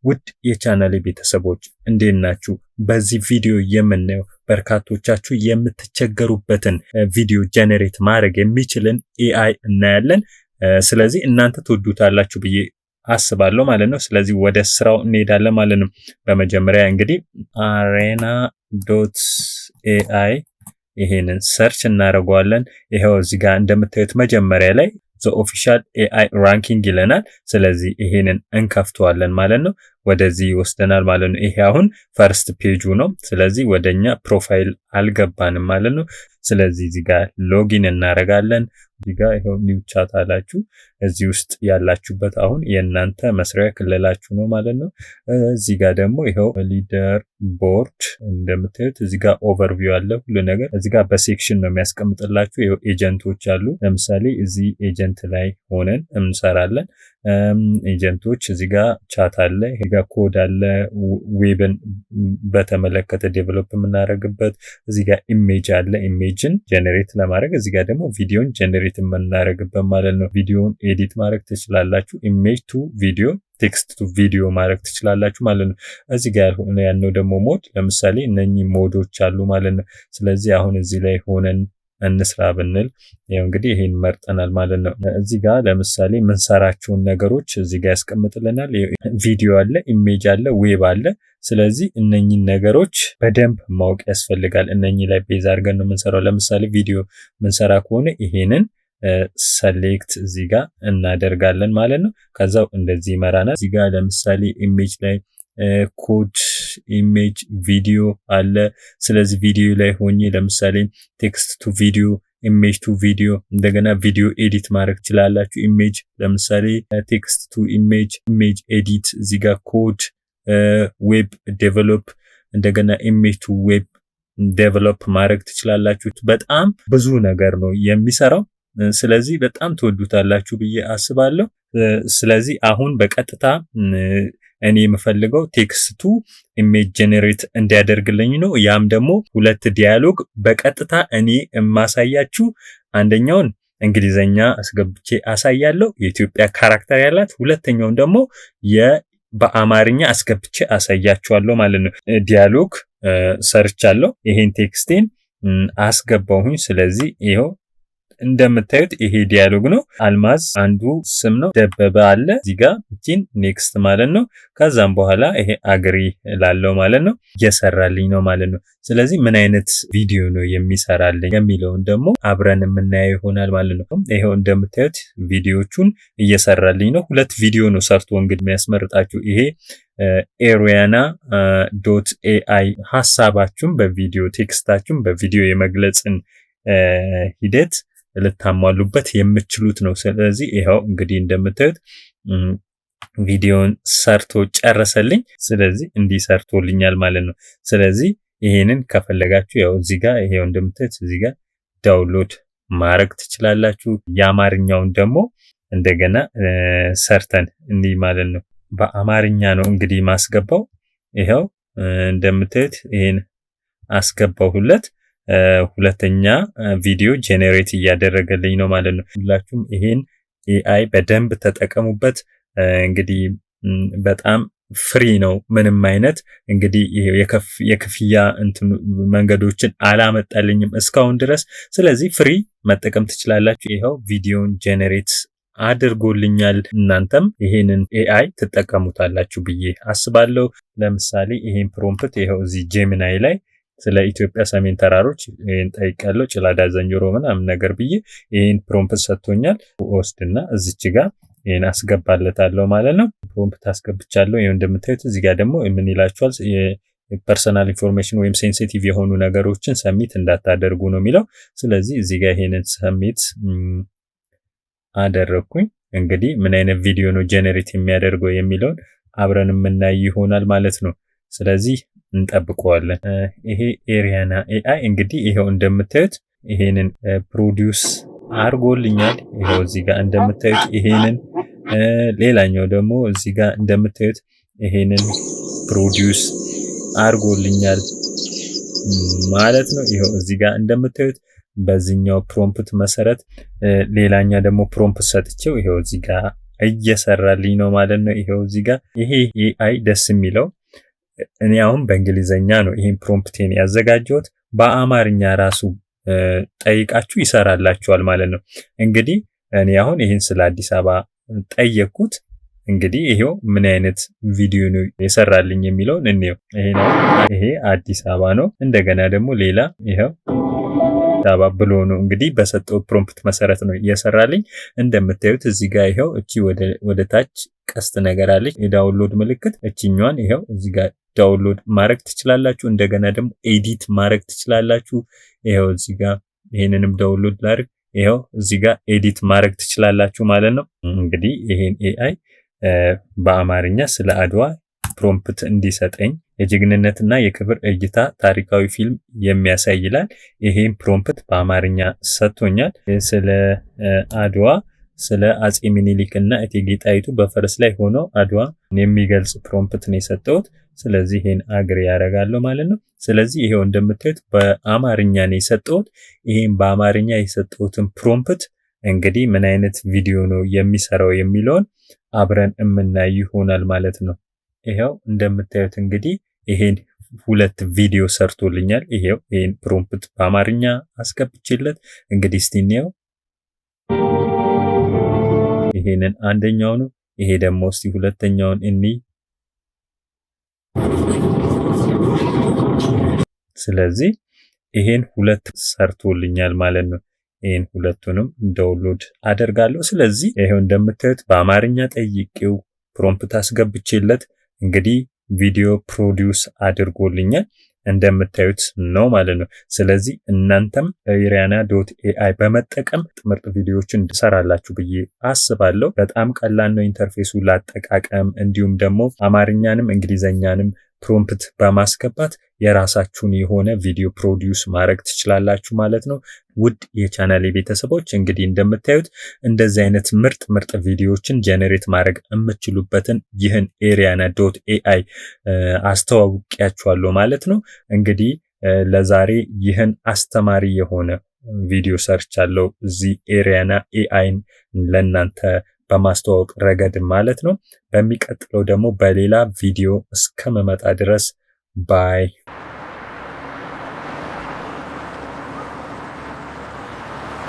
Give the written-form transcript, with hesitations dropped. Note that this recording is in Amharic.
ውድ የቻናሌ ቤተሰቦች እንዴት ናችሁ? በዚህ ቪዲዮ የምናየው በርካቶቻችሁ የምትቸገሩበትን ቪዲዮ ጀነሬት ማድረግ የሚችልን ኤአይ እናያለን። ስለዚህ እናንተ ትወዱታላችሁ ብዬ አስባለሁ ማለት ነው። ስለዚህ ወደ ስራው እንሄዳለን ማለት ነው። በመጀመሪያ እንግዲህ arena.ai ይሄንን ሰርች እናደርገዋለን። ይሄው እዚህ ጋር እንደምታዩት መጀመሪያ ላይ the official AI ranking ይለናል። ስለዚህ ይሄንን እንከፍተዋለን ማለት ነው። ወደዚህ ይወስደናል ማለት ነው። ይሄ አሁን ፈርስት ፔጁ ነው። ስለዚህ ወደኛ ፕሮፋይል አልገባንም ማለት ነው። ስለዚህ እዚህ ጋር ሎጊን እናደርጋለን። እዚህ ጋር ይሄው ኒው ቻት አላችሁ። እዚህ ውስጥ ያላችሁበት አሁን የእናንተ መስሪያ ክልላችሁ ነው ማለት ነው። እዚህ ጋር ደግሞ ይሄው ሊደር ቦርድ እንደምታዩት እዚህ ጋር ኦቨርቪው አለ ሁሉ ነገር። እዚህ ጋር በሴክሽን ነው የሚያስቀምጥላችሁ። ይሄው ኤጀንቶች አሉ። ለምሳሌ እዚህ ኤጀንት ላይ ሆነን እንሰራለን። ኤጀንቶች እዚህ ጋር ቻት አለ፣ እዚህ ጋር ኮድ አለ፣ ዌብን በተመለከተ ዴቨሎፕ የምናደርግበት እዚህ ጋር ኢሜጅ አለ፣ ኢሜጅን ጀነሬት ለማድረግ እዚህ ጋር ደግሞ ቪዲዮን ጀነሬት የምናደርግበት ማለት ነው። ቪዲዮን ኤዲት ማድረግ ትችላላችሁ። ኢሜጅ ቱ ቪዲዮ፣ ቴክስት ቱ ቪዲዮ ማድረግ ትችላላችሁ ማለት ነው። እዚህ ጋር ያለው ደግሞ ሞድ፣ ለምሳሌ እነኚህ ሞዶች አሉ ማለት ነው። ስለዚህ አሁን እዚህ ላይ ሆነን እንስራ ብንል ያው እንግዲህ ይሄን መርጠናል ማለት ነው። እዚህ ጋር ለምሳሌ ምንሰራቸውን ነገሮች እዚህ ጋር ያስቀምጥልናል። ቪዲዮ አለ፣ ኢሜጅ አለ፣ ዌብ አለ። ስለዚህ እነኚህን ነገሮች በደንብ ማወቅ ያስፈልጋል። እነኚህ ላይ ቤዝ አድርገን ነው የምንሰራው። ለምሳሌ ቪዲዮ ምንሰራ ከሆነ ይሄንን ሰሌክት እዚህ ጋር እናደርጋለን ማለት ነው። ከዛው እንደዚህ ይመራናል። እዚህ ጋር ለምሳሌ ኢሜጅ ላይ ኮድ ኢሜጅ ቪዲዮ አለ። ስለዚህ ቪዲዮ ላይ ሆኜ ለምሳሌ ቴክስት ቱ ቪዲዮ፣ ኢሜጅ ቱ ቪዲዮ፣ እንደገና ቪዲዮ ኤዲት ማድረግ ትችላላችሁ። ኢሜጅ ለምሳሌ ቴክስት ቱ ኢሜጅ፣ ኢሜጅ ኤዲት፣ እዚህ ጋር ኮድ ዌብ ዴቨሎፕ፣ እንደገና ኢሜጅ ቱ ዌብ ዴቨሎፕ ማድረግ ትችላላችሁ። በጣም ብዙ ነገር ነው የሚሰራው። ስለዚህ በጣም ትወዱታላችሁ ብዬ አስባለሁ። ስለዚህ አሁን በቀጥታ እኔ የምፈልገው ቴክስቱ ኢሜጅ ጀነሬት እንዲያደርግልኝ ነው። ያም ደግሞ ሁለት ዲያሎግ በቀጥታ እኔ የማሳያችሁ፣ አንደኛውን እንግሊዘኛ አስገብቼ አሳያለሁ የኢትዮጵያ ካራክተር ያላት፣ ሁለተኛውን ደግሞ በአማርኛ አስገብቼ አሳያችኋለሁ ማለት ነው። ዲያሎግ ሰርቻለሁ። ይሄን ቴክስቴን አስገባሁኝ። ስለዚህ ይሄው እንደምታዩት ይሄ ዲያሎግ ነው። አልማዝ አንዱ ስም ነው፣ ደበበ አለ እዚህ ጋር እቺን ኔክስት ማለት ነው። ከዛም በኋላ ይሄ አግሪ ላለው ማለት ነው እየሰራልኝ ነው ማለት ነው። ስለዚህ ምን አይነት ቪዲዮ ነው የሚሰራልኝ የሚለውን ደግሞ አብረን የምናየው ይሆናል ማለት ነው። ይሄው እንደምታዩት ቪዲዮቹን እየሰራልኝ ነው። ሁለት ቪዲዮ ነው ሰርቶ እንግዲህ የሚያስመርጣችሁ ይሄ arena.ai ሐሳባችሁን በቪዲዮ ቴክስታችሁን በቪዲዮ የመግለጽን ሂደት ልታሟሉበት የምትችሉት ነው። ስለዚህ ይሄው እንግዲህ እንደምታዩት ቪዲዮን ሰርቶ ጨረሰልኝ። ስለዚህ እንዲህ ሰርቶልኛል ማለት ነው። ስለዚህ ይሄንን ከፈለጋችሁ ያው እዚህ ጋር ይሄው እንደምታዩት እዚህ ጋር ዳውንሎድ ማድረግ ትችላላችሁ። የአማርኛውን ደግሞ እንደገና ሰርተን እንዲህ ማለት ነው። በአማርኛ ነው እንግዲህ ማስገባው። ይሄው እንደምታዩት ይሄን አስገባሁለት። ሁለተኛ ቪዲዮ ጄኔሬት እያደረገልኝ ነው ማለት ነው። ሁላችሁም ይሄን ኤአይ በደንብ ተጠቀሙበት። እንግዲህ በጣም ፍሪ ነው። ምንም አይነት እንግዲህ የክፍያ መንገዶችን አላመጣልኝም እስካሁን ድረስ። ስለዚህ ፍሪ መጠቀም ትችላላችሁ። ይሄው ቪዲዮን ጄኔሬት አድርጎልኛል። እናንተም ይሄንን ኤአይ ትጠቀሙታላችሁ ብዬ አስባለሁ። ለምሳሌ ይሄን ፕሮምፕት ይሄው እዚህ ጄሚናይ ላይ ስለ ኢትዮጵያ ሰሜን ተራሮች ይሄን ጠይቃለሁ፣ ጭላዳ ዘንጀሮ ምናምን ነገር ብዬ ይሄን ፕሮምፕት ሰጥቶኛል። ወስድና እዚች ጋር ይሄን አስገባለታለሁ ማለት ነው። ፕሮምፕት አስገብቻለሁ። ይሄው እንደምታዩት እዚህ ጋር ደግሞ ምን ይላችኋል? የፐርሰናል ኢንፎርሜሽን ወይም ሴንሲቲቭ የሆኑ ነገሮችን ሰሚት እንዳታደርጉ ነው የሚለው። ስለዚህ እዚህ ጋር ይሄንን ሰሚት አደረኩኝ። እንግዲህ ምን አይነት ቪዲዮ ነው ጄኔሬት የሚያደርገው የሚለውን አብረን የምናይ ይሆናል ማለት ነው። ስለዚህ እንጠብቀዋለን። ይሄ ኤሪያና ኤአይ እንግዲህ ይሄው እንደምታዩት ይሄንን ፕሮዲዩስ አርጎልኛል። ይሄው እዚህ ጋር እንደምታዩት ይሄንን ሌላኛው ደግሞ እዚህ ጋር እንደምታዩት ይሄንን ፕሮዲዩስ አርጎልኛል ማለት ነው። ይሄው እዚህ ጋር እንደምታዩት በዚህኛው ፕሮምፕት መሰረት ሌላኛ ደግሞ ፕሮምፕት ሰጥቼው ይሄው እዚህ ጋር እየሰራልኝ ነው ማለት ነው። ይሄው እዚህ ጋር ይሄ ኤአይ ደስ የሚለው እኔ አሁን በእንግሊዘኛ ነው ይሄን ፕሮምፕቴን ያዘጋጀሁት፣ በአማርኛ ራሱ ጠይቃችሁ ይሰራላችኋል ማለት ነው። እንግዲህ እኔ አሁን ይሄን ስለ አዲስ አበባ ጠየቅኩት። እንግዲህ ይሄው ምን አይነት ቪዲዮ ነው የሰራልኝ የሚለውን እንየው። ይሄ አዲስ አበባ ነው። እንደገና ደግሞ ሌላ ይሄው አበባ ብሎ ነው እንግዲህ በሰጠው ፕሮምፕት መሰረት ነው እየሰራልኝ። እንደምታዩት እዚህ ጋር ይሄው እቺ ወደ ታች ቀስት ነገር አለች፣ የዳውንሎድ ምልክት። እቺኛዋን ይሄው እዚህ ጋር ዳውንሎድ ማድረግ ትችላላችሁ። እንደገና ደግሞ ኤዲት ማድረግ ትችላላችሁ። ይሄው እዚህ ጋር ይሄንንም ዳውንሎድ ላድርግ። ይሄው እዚህ ጋር ኤዲት ማድረግ ትችላላችሁ ማለት ነው። እንግዲህ ይሄን ኤአይ በአማርኛ ስለ አድዋ ፕሮምፕት እንዲሰጠኝ የጀግንነትና የክብር እይታ ታሪካዊ ፊልም የሚያሳይ ይላል። ይሄን ፕሮምፕት በአማርኛ ሰጥቶኛል። ስለ አድዋ ስለ አጼ ሚኒሊክና እቴጌ ጣይቱ በፈረስ ላይ ሆነው አድዋ የሚገልጽ ፕሮምፕት ነው የሰጠሁት። ስለዚህ ይሄን አግሪ ያደርጋለሁ ማለት ነው። ስለዚህ ይሄው እንደምታዩት በአማርኛ ነው የሰጠሁት። ይሄን በአማርኛ የሰጠሁትን ፕሮምፕት እንግዲህ ምን አይነት ቪዲዮ ነው የሚሰራው የሚለውን አብረን የምናይ ይሆናል ማለት ነው። ይሄው እንደምታዩት እንግዲህ ይሄን 2 ቪዲዮ ሰርቶልኛል። ይሄን ፕሮምፕት በአማርኛ አስገብቼለት እንግዲህ እስቲ እንየው። ይሄንን አንደኛው ነው። ይሄ ደግሞ እስቲ ሁለተኛውን እንይ። ስለዚህ ይሄን 2 ሰርቶልኛል ማለት ነው። ይሄን ሁለቱንም ዳውንሎድ አደርጋለሁ። ስለዚህ ይሄው እንደምታዩት በአማርኛ ጠይቄው ፕሮምፕት አስገብቼለት እንግዲህ ቪዲዮ ፕሮዲውስ አድርጎልኛል እንደምታዩት ነው ማለት ነው። ስለዚህ እናንተም ariana.ai በመጠቀም ምርጥ ቪዲዮዎችን እንድሰራላችሁ ብዬ አስባለሁ። በጣም ቀላል ነው ኢንተርፌሱ ላጠቃቀም፣ እንዲሁም ደግሞ አማርኛንም እንግሊዘኛንም ፕሮምፕት በማስገባት የራሳችሁን የሆነ ቪዲዮ ፕሮዲውስ ማድረግ ትችላላችሁ ማለት ነው። ውድ የቻናሌ ቤተሰቦች እንግዲህ እንደምታዩት እንደዚህ አይነት ምርጥ ቪዲዮዎችን ጀነሬት ማድረግ የምትችሉበትን ይህን ariana.ai አስተዋውቂያችኋለሁ ማለት ነው። እንግዲህ ለዛሬ ይህን አስተማሪ የሆነ ቪዲዮ ሰርቻለሁ እዚህ ariana.ai ለእናንተ በማስተዋወቅ ረገድ ማለት ነው። በሚቀጥለው ደግሞ በሌላ ቪዲዮ እስከመመጣ ድረስ ባይ